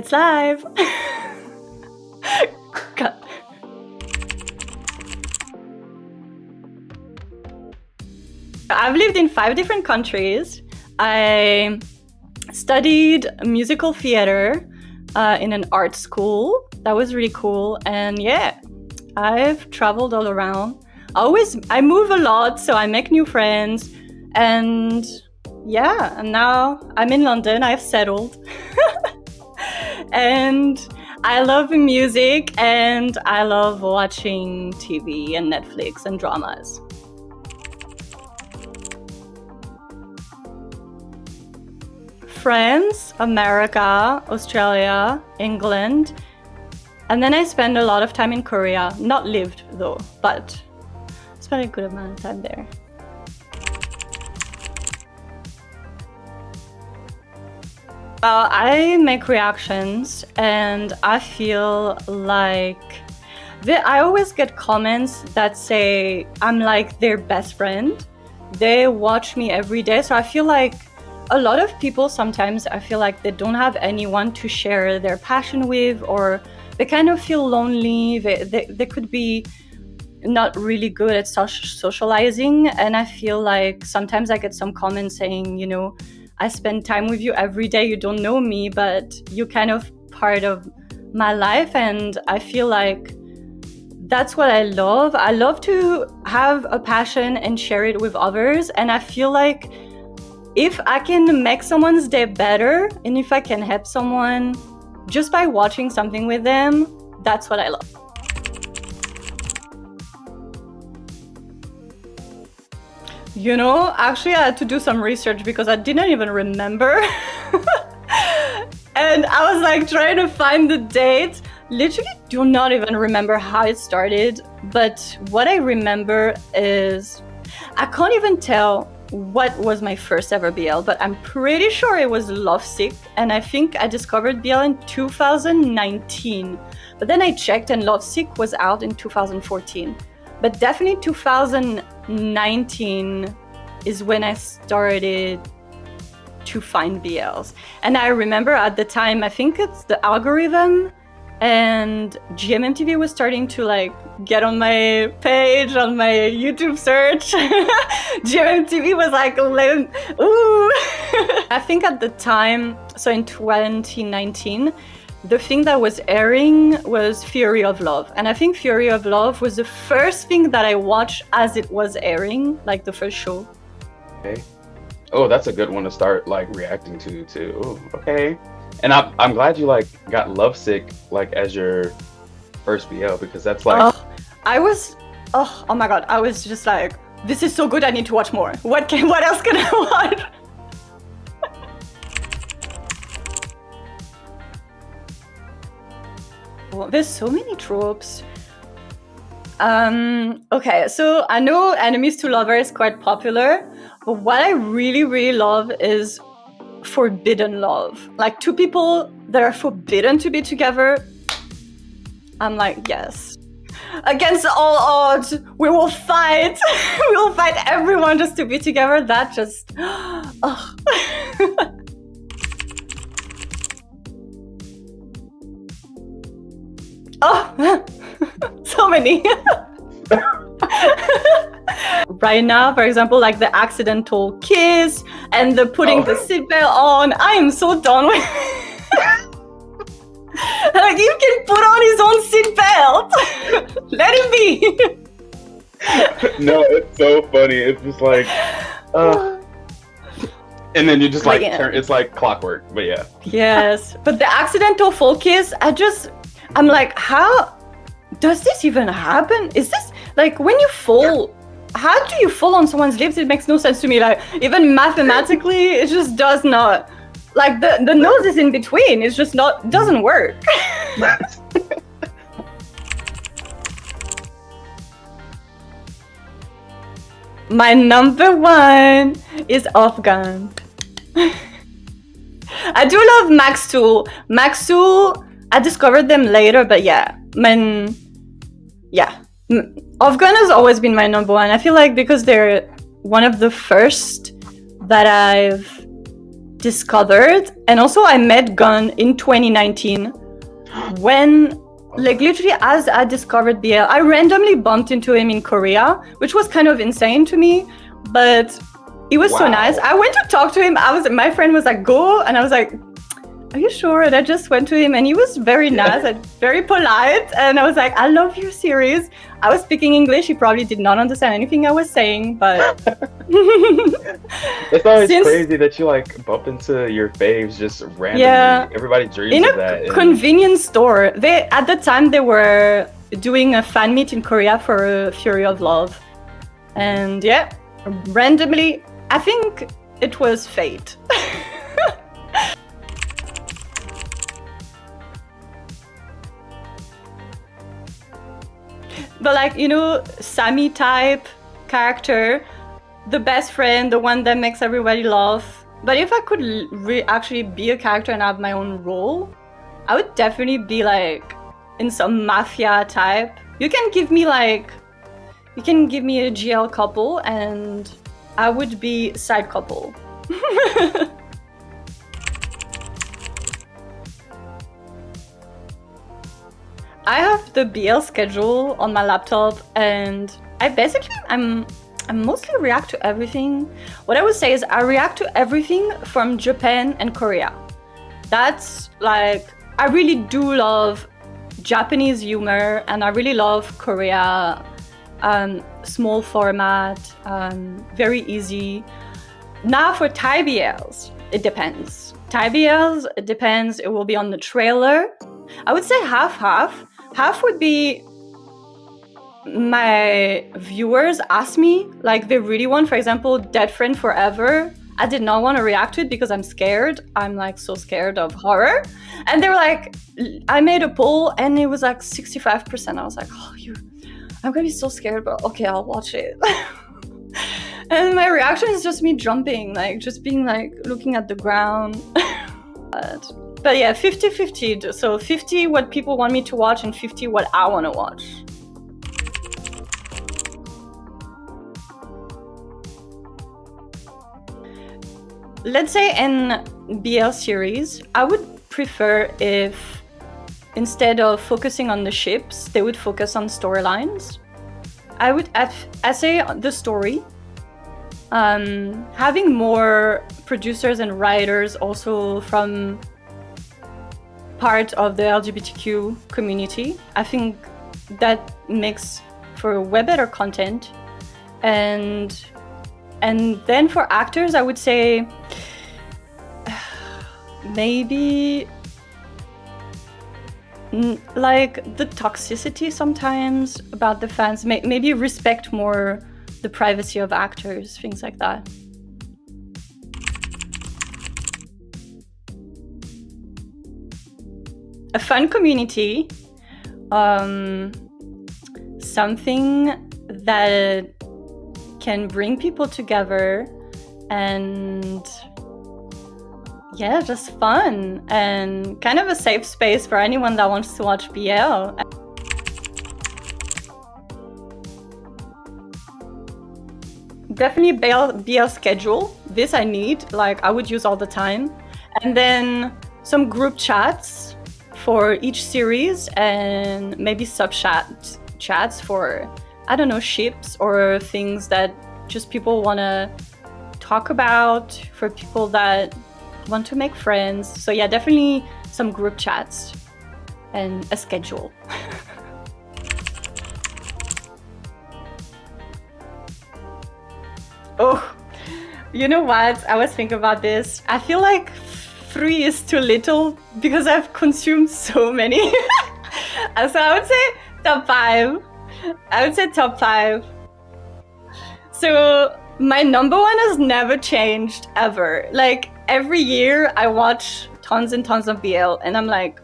It's live. God. I've lived in 5 different countries. I studied musical theater in an art school. That was really cool. And yeah, I've traveled all around. I move a lot, so I make new friends. And yeah, and now I'm in London. I've settled. And I love music, and I love watching TV and Netflix and dramas. France, America, Australia, England, and then I spend a lot of time in Korea. Not lived though, but spent a good amount of time there. I make reactions, and I feel like I always get comments that say I'm like their best friend. They watch me every day, so I feel like a lot of people sometimes I feel like they don't have anyone to share their passion with, or they kind of feel lonely. They could be not really good at socializing, and I feel like sometimes I get some comments saying, you know, I spend time with you every day, you don't know me, but you're kind of part of my life. And I feel like that's what I love. I love to have a passion and share it with others. And I feel like if I can make someone's day better, and if I can help someone just by watching something with them, that's what I love. You know, actually I had to do some research because I didn't even remember. And I was like trying to find the date. Literally do not even remember how it started. But what I remember is, I can't even tell what was my first ever BL, but I'm pretty sure it was Lovesick. And I think I discovered BL in 2019. But then I checked and Lovesick was out in 2014. But definitely 2019 is when I started to find BLs. And I remember at the time, I think it's the algorithm, and GMMTV was starting to like get on my page, on my YouTube search. GMMTV was like, ooh. I think at the time, so in 2019, the thing that was airing was Fury of Love. And I think Fury of Love was the first thing that I watched as it was airing, like the first show. Okay. Oh, that's a good one to start like reacting to too. Ooh, okay. And I'm glad you like got Lovesick like as your first BL, because that's like oh my god, I was just like, this is so good, I need to watch more. What else can I watch? There's so many tropes. Okay, so I know enemies to lover is quite popular, but what I really, really love is forbidden love. Like 2 people that are forbidden to be together. I'm like, yes. Against all odds, we will fight. We will fight everyone just to be together. That just, oh. Oh, so many. Right now, for example, like the accidental kiss and the putting the seatbelt on. I am so done with like, you can put on his own seatbelt. Let him be. No, it's so funny. It's just like and then you just like turn, it's like clockwork, but yeah. Yes, but the accidental full kiss, I'm like, how does this even happen? Is this like when you fall? How do you fall on someone's lips? It makes no sense to me. Like, even mathematically, it just does not. Like the nose is in between. It's just not, doesn't work. My number 1 is Afghan. I do love Max Tool. Max Tool, I discovered them later, but yeah. Afghan has always been my number 1. I feel like because they're one of the first that I've discovered, and also I met Gun in 2019 when, like, literally as I discovered BL, I randomly bumped into him in Korea, which was kind of insane to me, but it was so nice. I went to talk to him. My friend was like, go, and I was like, are you sure? And I just went to him, and he was very nice and very polite. And I was like, I love your series. I was speaking English. He probably did not understand anything I was saying, but It's always crazy that you like bump into your faves just randomly. Yeah. Everybody dreams in of a that. convenience store. They at the time they were doing a fan meet in Korea for Fury of Love, and yeah, randomly, I think it was fate. But like, you know, Sammy type character, the best friend, the one that makes everybody laugh. But if I could actually be a character and have my own role, I would definitely be like in some mafia type. You can give me a GL couple and I would be side couple. I have the BL schedule on my laptop, and I'm mostly react to everything. What I would say is I react to everything from Japan and Korea. That's like, I really do love Japanese humor, and I really love Korea, small format, very easy. Now for Thai BLs, it depends. Thai BLs, it depends. It will be on the trailer. I would say half. Half would be my viewers ask me, like they really want, for example, Dead Friend Forever. I did not want to react to it because I'm scared. I'm like so scared of horror. And they were like, I made a poll and it was like 65%. I was like, oh, I'm gonna be so scared, but okay, I'll watch it. And my reaction is just me jumping, like just being like looking at the ground. But yeah, 50-50. So 50 what people want me to watch and 50 what I want to watch. Let's say in BL series, I would prefer if instead of focusing on the ships, they would focus on storylines. I would essay the story. Having more producers and writers also from part of the LGBTQ community, I think that makes for way better content. And then for actors, I would say maybe like the toxicity sometimes about the fans, maybe respect more the privacy of actors, things like that. A fun community, something that can bring people together, and yeah, just fun and kind of a safe space for anyone that wants to watch BL. Definitely BL schedule. This I need, like I would use all the time. And then some group chats for each series, and maybe chats for, I don't know, ships or things that just people want to talk about, for people that want to make friends. So yeah, definitely some group chats and a schedule. Oh, you know what? I was thinking about this. I feel like 3 is too little because I've consumed so many. So I would say top 5. Top 5. So my number 1 has never changed ever. Like every year I watch tons and tons of BL and I'm like,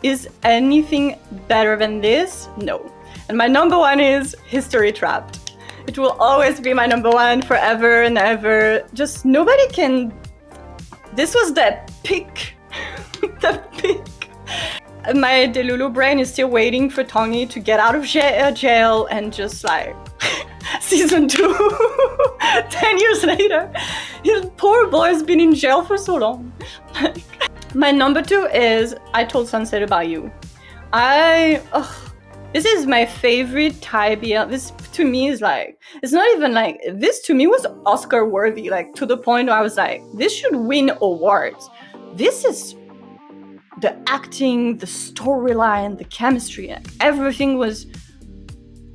is anything better than this? No. And my number 1 is History Trapped. It will always be my number 1 forever and ever. Just nobody can. This was the peak. The peak. My Delulu brain is still waiting for Tongi to get out of jail and just like season 2. 10 years later. His poor boy's been in jail for so long. My number 2 is I Told Sunset About You. This is my favorite Thai BL. This to me is like, it's not even like, this to me was Oscar worthy, like to the point where I was like, this should win awards. This is the acting, the storyline, the chemistry, everything was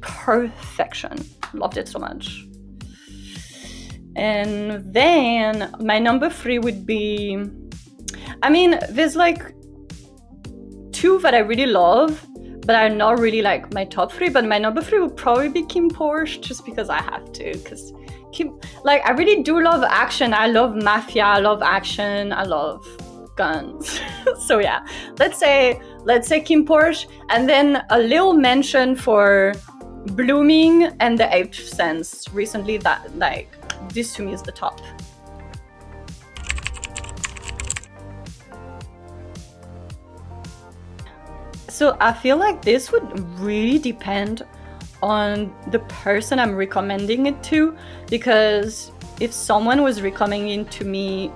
perfection. Loved it so much. And then my number 3 would be, I mean, there's like 2 that I really love, but are not really like my top 3. But my number 3 would probably be Kim Porsche, just because I have to. Because Kim, like, I really do love action. I love mafia. I love action. I love guns. So yeah, let's say Kim Porsche, and then a little mention for Blooming and The Eighth Sense. Recently, that like this to me is the top. So I feel like this would really depend on the person I'm recommending it to, because if someone was recommending it to me,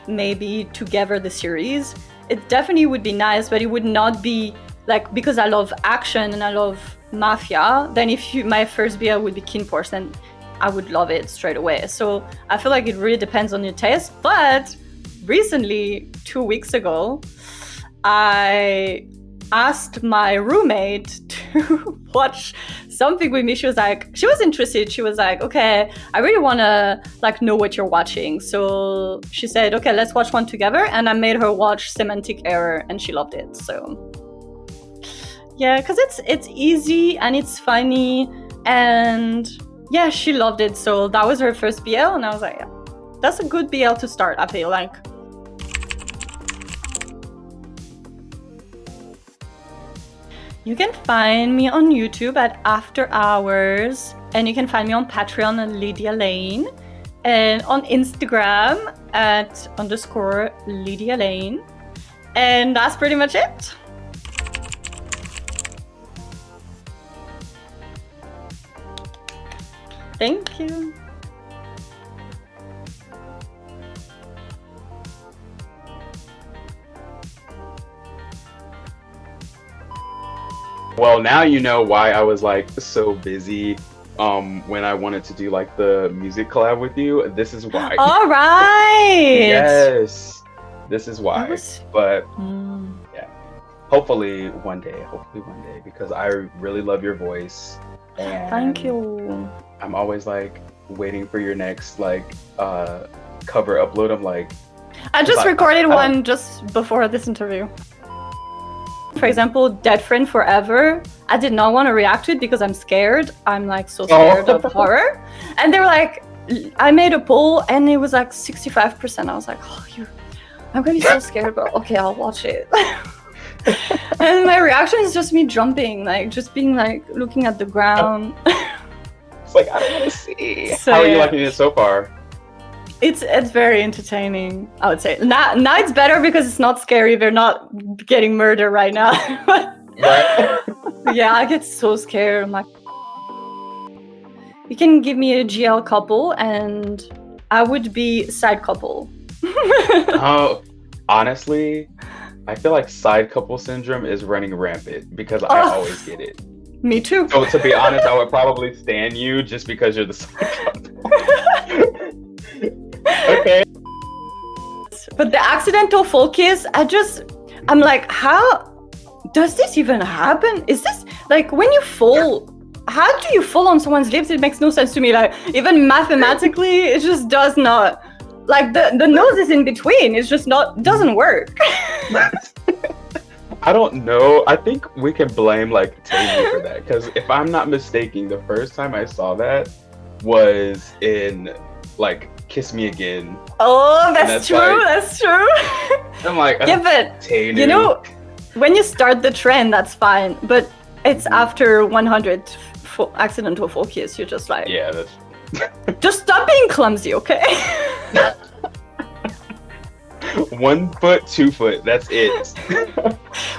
maybe Together the series, it definitely would be nice, but it would not be like, because I love action and I love mafia, then my first BL would be Kim Porsche, then I would love it straight away. So I feel like it really depends on your taste. But recently, 2 weeks ago, I asked my roommate to watch something with me. She was interested. She was like, okay, I really want to like know what you're watching. So she said, okay, let's watch one together. And I made her watch Semantic Error, and she loved it. So yeah, because it's easy and it's funny, and yeah, she loved it. So that was her first BL, and I was like, yeah, that's a good BL to start, I feel like. You can find me on YouTube at After Hours, and you can find me on Patreon at Lydia Lane, and on Instagram at _ Lydia Lane. And that's pretty much it. Thank you. Well, now you know why I was like so busy when I wanted to do like the music collab with you. This is why. All right. Yes. This is why. But yeah. Hopefully one day, because I really love your voice. And thank you. I'm always like waiting for your next like cover upload. I'm like, I just recorded one just before this interview. For example, Dead Friend Forever, I did not want to react to it because I'm scared. I'm like so scared of horror. And they were like, I made a poll and it was like 65%. I was like, oh, I'm gonna be so scared, but okay, I'll watch it. And my reaction is just me jumping, like just being like looking at the ground. It's like, I don't want to see. So, how are you liking it so far? It's very entertaining, I would say. Now it's better because it's not scary. They're not getting murdered right now. Right? Yeah, I get so scared. I'm like, you can give me a GL couple and I would be side couple. Oh, honestly, I feel like side couple syndrome is running rampant because I always get it. Me too. So to be honest, I would probably stan you just because you're the side couple. Okay. But the accidental full kiss, I'm like, how does this even happen? Is this like when you fall? How do you fall on someone's lips? It makes no sense to me. Like even mathematically, it just does not. Like the nose is in between. It's just doesn't work. I don't know. I think we can blame like Taylor for that, because if I'm not mistaken, the first time I saw that was in like Kiss Me Again. Oh, that's true. Like, that's true. I'm like, yeah, but Taylor. You know, when you start the trend, that's fine. But it's after 100 accidental full kiss, you're just like, yeah, that's. Just stop being clumsy, okay? 1 foot, 2 foot. That's it.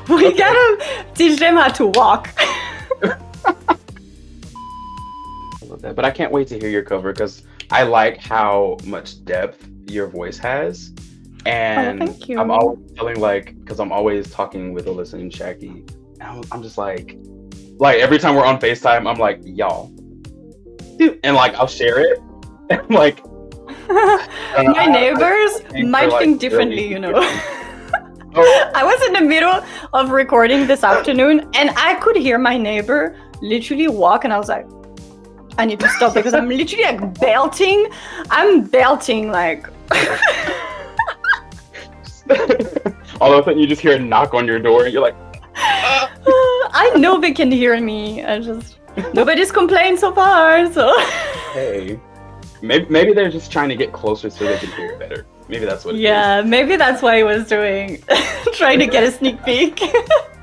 We gotta teach them how to walk. with that. But I can't wait to hear your cover because I like how much depth your voice has. Oh, And thank you. I'm always feeling like, because I'm always talking with Alyssa and Shaggy, and I'm just like every time we're on FaceTime, I'm like, y'all, dude, and like I'll share it, and like I don't know, My neighbors think might for, like, think differently, really you know. Oh, I was in the middle of recording this afternoon and I could hear my neighbor literally walk, and I was like, I need to stop because I'm literally like belting. I'm belting like. all of a sudden you just hear a knock on your door, and you're like, I know they can hear me. I just nobody's complained so far. So hey, maybe they're just trying to get closer so they can hear it better. Maybe that's what it is. yeah, maybe that's what he was doing, trying to get a sneak peek.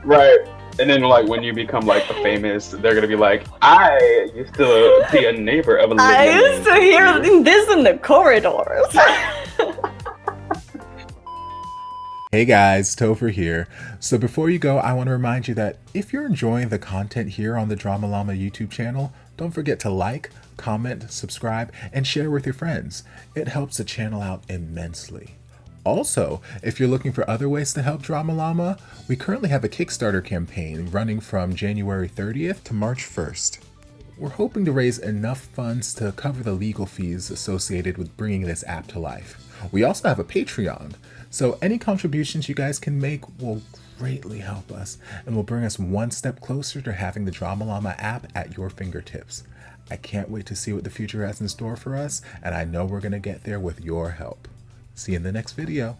Right. And then like when you become like famous, they're gonna be like, I used to be a neighbor of Lydia. I used to hear this in the corridors. Hey guys, Topher here. So before you go, I want to remind you that if you're enjoying the content here on the DramaLlama YouTube channel, don't forget to like, comment, subscribe, and share with your friends. It helps the channel out immensely. Also, if you're looking for other ways to help DramaLlama, we currently have a Kickstarter campaign running from January 30th to March 1st. We're hoping to raise enough funds to cover the legal fees associated with bringing this app to life. We also have a Patreon, so any contributions you guys can make will greatly help us and will bring us one step closer to having the DramaLlama app at your fingertips. I can't wait to see what the future has in store for us, and I know we're going to get there with your help. See you in the next video.